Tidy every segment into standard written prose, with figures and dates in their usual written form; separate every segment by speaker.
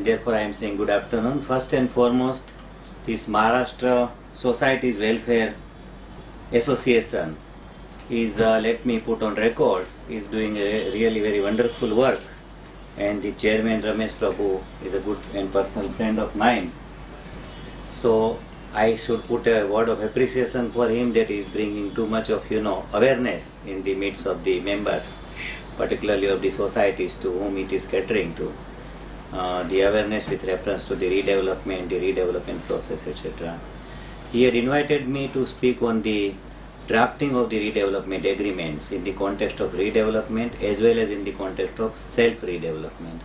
Speaker 1: therefore I am saying good afternoon. First and foremost, this Maharashtra Societies Welfare Association is, let me put on records, is doing a really very wonderful work, and the chairman Ramesh Prabhu is a good and personal friend of mine. So I should put a word of appreciation for him that he is bringing too much of awareness in the midst of the members, particularly of the societies to whom it is catering to. The awareness with reference to the redevelopment process, etc. He had invited me to speak on the drafting of the redevelopment agreements in the context of redevelopment as well as in the context of self-redevelopment.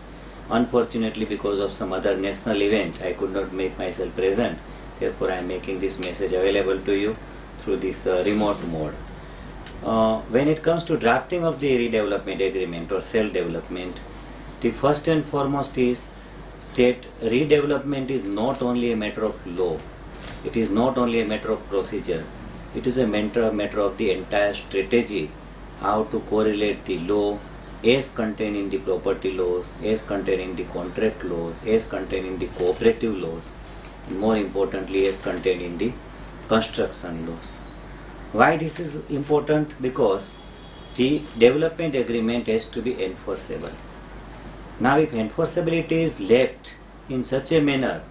Speaker 1: Unfortunately, because of some other national event, I could not make myself present. Therefore, I am making this message available to you through this remote mode. When it comes to drafting of the redevelopment agreement or self-development, the first and foremost is that redevelopment is not only a matter of law, it is not only a matter of procedure, it is a matter of the entire strategy, how to correlate the law as contained in the property laws, as contained in the contract laws, as contained in the cooperative laws, and more importantly as contained in the construction laws. Why this is important? Because the development agreement has to be enforceable. Now if enforceability is left in such a manner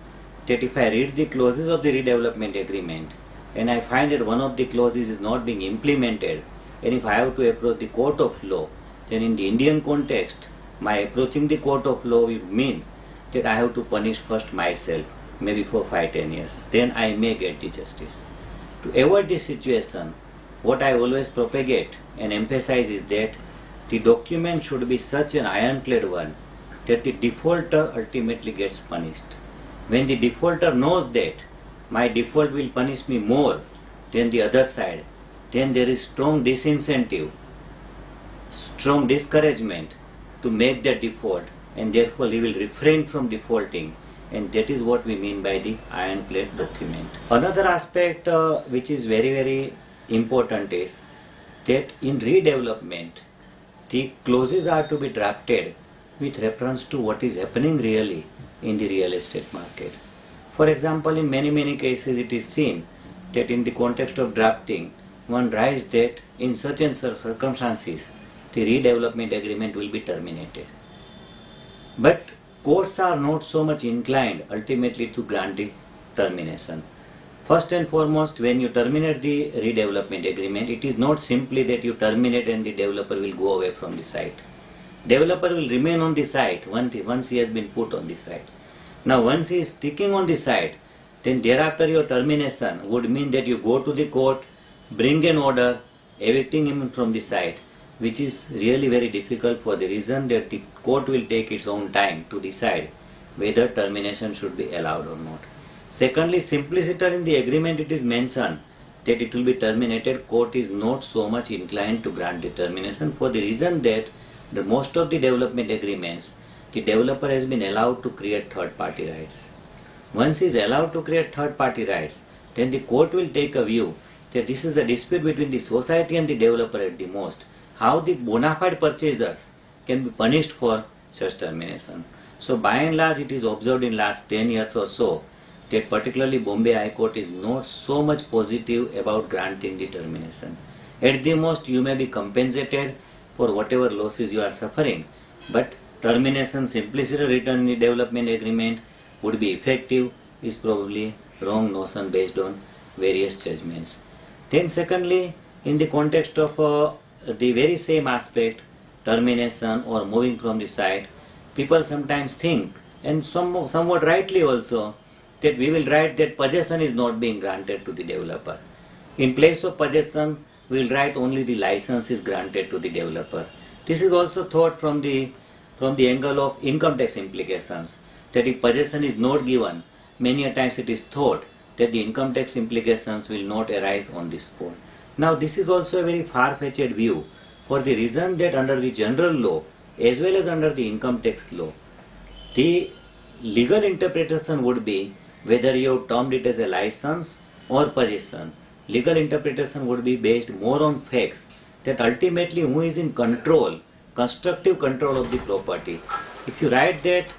Speaker 1: that if I read the clauses of the redevelopment agreement and I find that one of the clauses is not being implemented, and if I have to approach the court of law, then in the Indian context, my approaching the court of law will mean that I have to punish first myself, maybe for 5-10 years. Then I may get the justice. To avoid this situation, what I always propagate and emphasize is that the document should be such an ironclad one that the defaulter ultimately gets punished. When the defaulter knows that my default will punish me more than the other side, then there is strong disincentive, strong discouragement to make that default, and therefore he will refrain from defaulting, and that is what we mean by the ironclad document. Another aspect which is very very important is that in redevelopment the clauses are to be drafted with reference to what is happening really in the real estate market. For example, in many cases it is seen that in the context of drafting, one writes that in such and such circumstances the redevelopment agreement will be terminated. But courts are not so much inclined ultimately to grant the termination. First and foremost, when you terminate the redevelopment agreement, it is not simply that you terminate and the developer will go away from the site. Developer will remain on the site once he has been put on the site. Now once he is sticking on the site, then thereafter your termination would mean that you go to the court, bring an order evicting him from the site, which is really very difficult for the reason that the court will take its own time to decide whether termination should be allowed or not. Secondly, simpliciter in the agreement it is mentioned that it will be terminated. Court is not so much inclined to grant the termination for the reason that the most of the development agreements, the developer has been allowed to create third party rights. Once he is allowed to create third party rights, then the court will take a view that this is a dispute between the society and the developer at the most. How the bona fide purchasers can be punished for such termination. So by and large it is observed in last 10 years or so that particularly Bombay High Court is not so much positive about granting the termination. At the most you may be compensated for whatever losses you are suffering, but termination simplicity written in the development agreement would be effective is probably wrong notion based on various judgments. Then secondly, in the context of the very same aspect, termination or moving from the site, people sometimes think, and somewhat rightly also, that we will write that possession is not being granted to the developer. In place of possession, we will write only the license is granted to the developer. This is also thought from the angle of income tax implications, that if possession is not given, many a times it is thought that the income tax implications will not arise on this spot. Now this is also a very far-fetched view for the reason that under the general law as well as under the income tax law, the legal interpretation would be whether you have termed it as a license or possession. Legal interpretation would be based more on facts, that ultimately who is in control, constructive control of the property. If you write that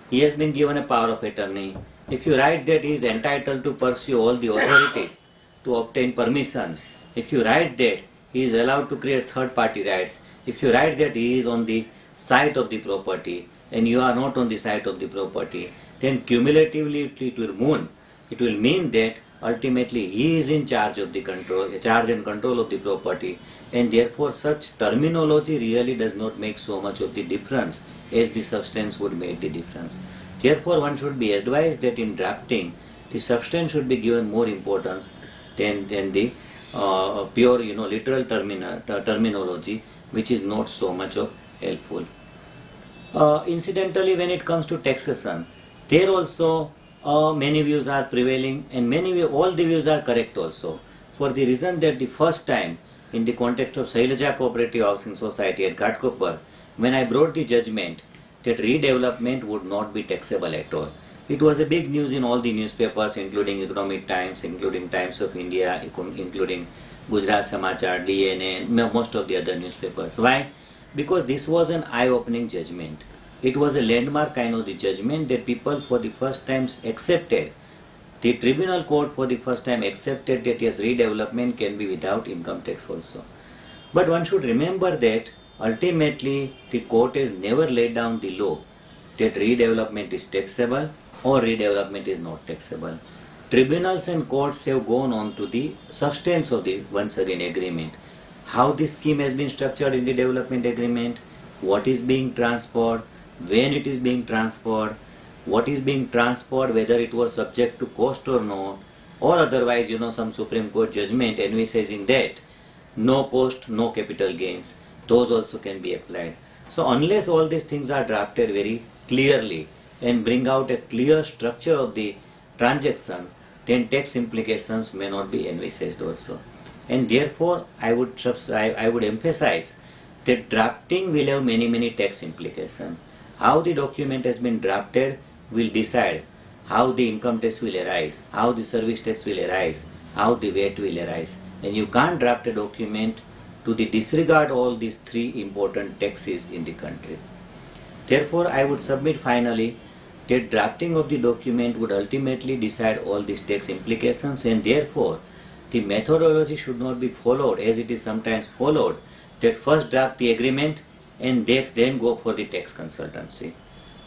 Speaker 1: he has been given a power of attorney. If you write that he is entitled to pursue all the authorities to obtain permissions, if you write that he is allowed to create third party rights, if you write that he is on the site of the property and you are not on the site of the property, then cumulatively it will mean that ultimately he is in charge of the charge and control of the property, and therefore such terminology really does not make so much of the difference as the substance would make the difference. Therefore one should be advised that in drafting the substance should be given more importance than the pure literal terminology, which is not so much of helpful. Incidentally, when it comes to taxation, there also many views are prevailing, and all the views are correct also, for the reason that the first time in the context of Shailaja Cooperative Housing Society at Ghatkopar, when I brought the judgment that redevelopment would not be taxable at all. It was a big news in all the newspapers, including Economic Times, including Times of India, including Gujarat Samachar, DNA, and most of the other newspapers. Why? Because this was an eye-opening judgment. It was a landmark kind of the judgment that people for the first time accepted. The tribunal court for the first time accepted that yes, redevelopment can be without income tax also. But one should remember that ultimately the court has never laid down the law that redevelopment is taxable or redevelopment is not taxable. Tribunals and courts have gone on to the substance of the once again agreement. How the scheme has been structured in the development agreement, what is being transferred, when it is being transferred, what is being transferred, whether it was subject to cost or not, or otherwise some Supreme Court judgment envisaging that no cost, no capital gains, those also can be applied. So unless all these things are drafted very clearly and bring out a clear structure of the transaction, then tax implications may not be envisaged also. And therefore I would emphasize that drafting will have many tax implications. How the document has been drafted will decide how the income tax will arise, how the service tax will arise, how the VAT will arise. And you can't draft a document to disregard all these three important taxes in the country. Therefore I would submit finally that drafting of the document would ultimately decide all these tax implications, and therefore the methodology should not be followed as it is sometimes followed, that first draft the agreement and then go for the tax consultancy.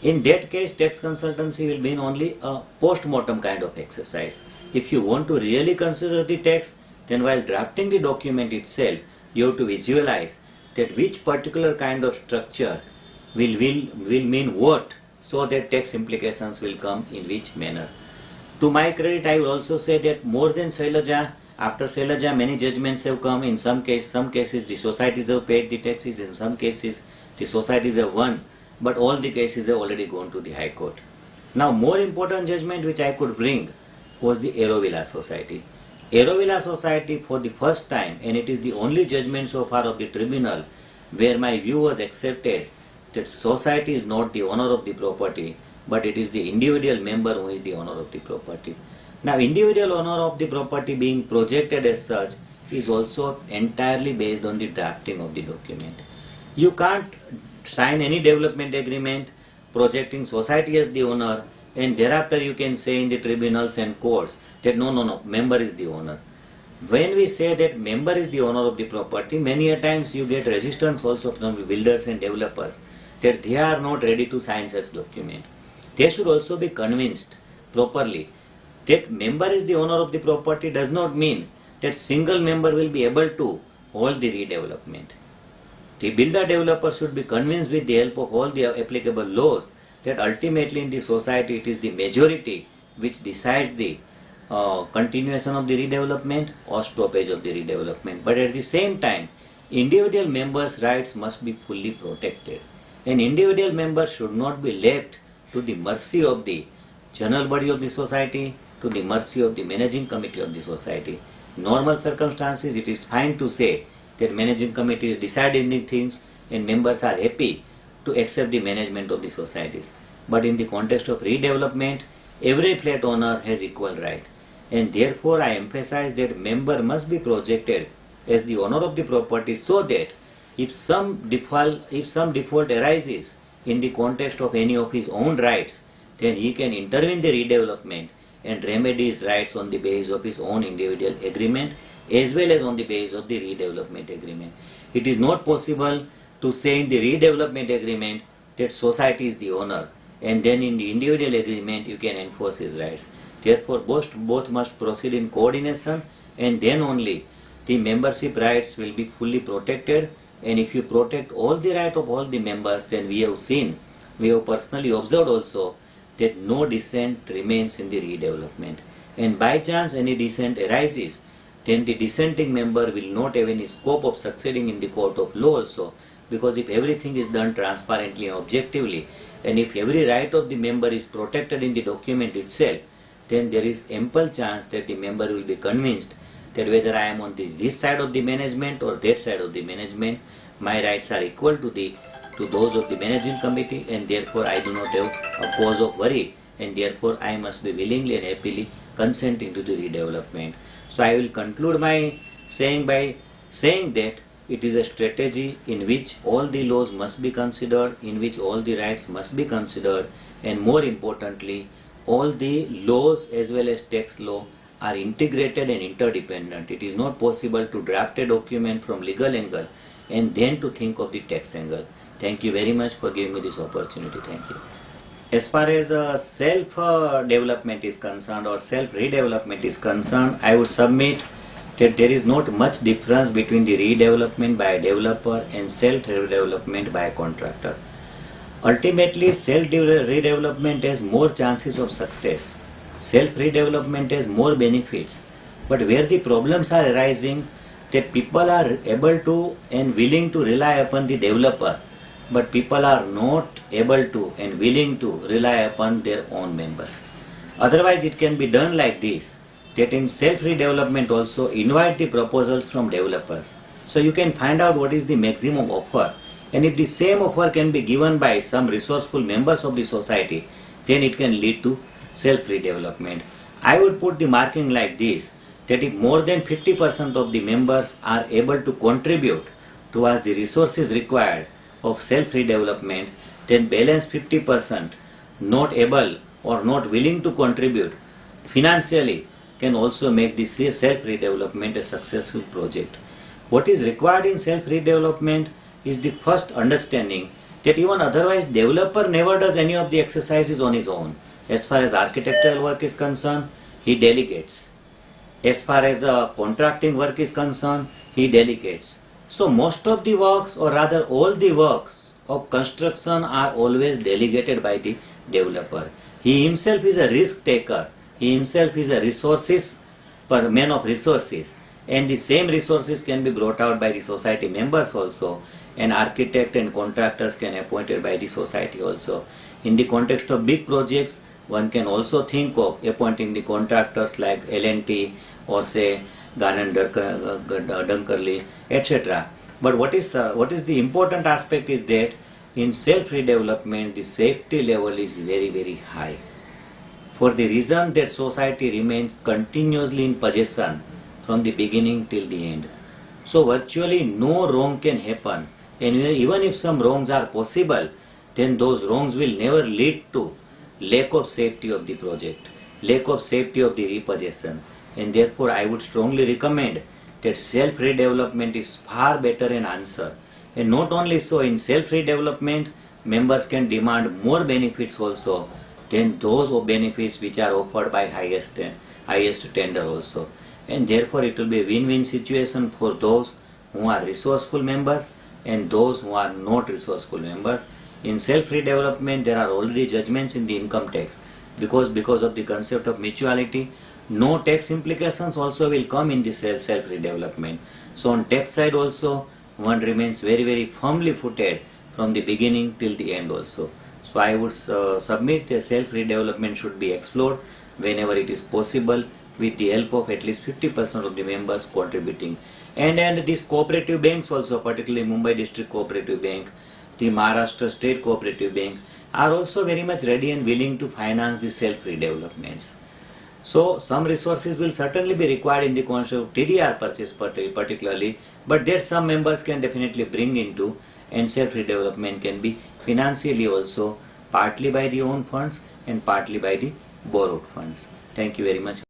Speaker 1: In that case, tax consultancy will mean only a post-mortem kind of exercise. If you want to really consider the tax, then while drafting the document itself, you have to visualize that which particular kind of structure will mean what, so that tax implications will come in which manner. To my credit, I will also say that more than Shailaja, after Shailaja many judgments have come. In some cases the societies have paid the taxes, in some cases the societies have won, but all the cases have already gone to the High Court. Now more important judgment which I could bring was the Aerovilla Society. Aerovilla Society for the first time, and it is the only judgment so far of the tribunal where my view was accepted that society is not the owner of the property, but it is the individual member who is the owner of the property. Now individual owner of the property being projected as such is also entirely based on the drafting of the document. You can't sign any development agreement projecting society as the owner, and thereafter you can say in the tribunals and courts that no, member is the owner. When we say that member is the owner of the property, many a times you get resistance also from the builders and developers that they are not ready to sign such document. They should also be convinced properly that member is the owner of the property does not mean that single member will be able to hold the redevelopment. The builder developer should be convinced with the help of all the applicable laws that ultimately in the society it is the majority which decides the continuation of the redevelopment or stoppage of the redevelopment. But at the same time, individual members' rights must be fully protected. An individual member should not be left to the mercy of the general body of the society, to the mercy of the managing committee of the society. Normal circumstances, it is fine to say that managing committee is deciding things and members are happy to accept the management of the societies. But in the context of redevelopment, every flat owner has equal right, and therefore I emphasize that member must be projected as the owner of the property, so that if some default arises in the context of any of his own rights, then he can intervene the redevelopment and remedy his rights on the basis of his own individual agreement as well as on the basis of the redevelopment agreement. It is not possible to say in the redevelopment agreement that society is the owner and then in the individual agreement you can enforce his rights. Therefore, both must proceed in coordination, and then only the membership rights will be fully protected. And if you protect all the right of all the members, then we have personally observed also that no dissent remains in the redevelopment. And by chance any dissent arises, then the dissenting member will not have any scope of succeeding in the court of law also, because if everything is done transparently and objectively, and if every right of the member is protected in the document itself, then there is ample chance that the member will be convinced that whether I am on this side of the management or that side of the management, my rights are equal to those of the managing committee, and therefore I do not have a cause of worry, and therefore I must be willingly and happily consenting to the redevelopment. So I will conclude my saying by saying that it is a strategy in which all the laws must be considered, in which all the rights must be considered, and more importantly, all the laws as well as tax law are integrated and interdependent. It is not possible to draft a document from legal angle and then to think of the tax angle. Thank you very much for giving me this opportunity. Thank you. As far as self-development is concerned or self-redevelopment is concerned, I would submit that there is not much difference between the redevelopment by a developer and self-redevelopment by a contractor. Ultimately, self-redevelopment has more chances of success. Self-redevelopment has more benefits. But where the problems are arising, that people are able to and willing to rely upon the developer, but people are not able to and willing to rely upon their own members. Otherwise, it can be done like this, that in self-redevelopment also invite the proposals from developers. So you can find out what is the maximum offer, and if the same offer can be given by some resourceful members of the society, then it can lead to self-redevelopment. I would put the marking like this, that if more than 50% of the members are able to contribute towards the resources required of self-redevelopment, then balance 50% not able or not willing to contribute financially can also make this self-redevelopment a successful project. What is required in self-redevelopment is the first understanding that even otherwise developer never does any of the exercises on his own. As far as architectural work is concerned, he delegates. As far as contracting work is concerned, he delegates. So most of the works, or rather all the works of construction, are always delegated by the developer. He himself is a risk taker. He himself is a man of resources, and the same resources can be brought out by the society members also, and architect and contractors can be appointed by the society also. In the context of big projects, one can also think of appointing the contractors like L&T or say Gannon Dunkerley, etc. But what is the important aspect is that in self-redevelopment the safety level is very, very high, for the reason that society remains continuously in possession from the beginning till the end. So virtually no wrong can happen, and even if some wrongs are possible, then those wrongs will never lead to lack of safety of the project, lack of safety of the repossession. And therefore I would strongly recommend that self-redevelopment is far better an answer. And not only so, in self-redevelopment members can demand more benefits also than those benefits which are offered by highest tender also. And therefore it will be a win-win situation for those who are resourceful members and those who are not resourceful members. In self-redevelopment there are already judgments in the income tax, because of the concept of mutuality. No tax implications also will come in the self-redevelopment. So on tax side also one remains very, very firmly footed from the beginning till the end also. So I would submit that self-redevelopment should be explored whenever it is possible, with the help of at least 50% of the members contributing. And these cooperative banks also, particularly Mumbai District Cooperative Bank, the Maharashtra State Cooperative Bank, are also very much ready and willing to finance the self-redevelopments. So some resources will certainly be required in the concept of TDR purchase particularly, but that some members can definitely bring into, and self-redevelopment can be financially also partly by the own funds and partly by the borrowed funds. Thank you very much.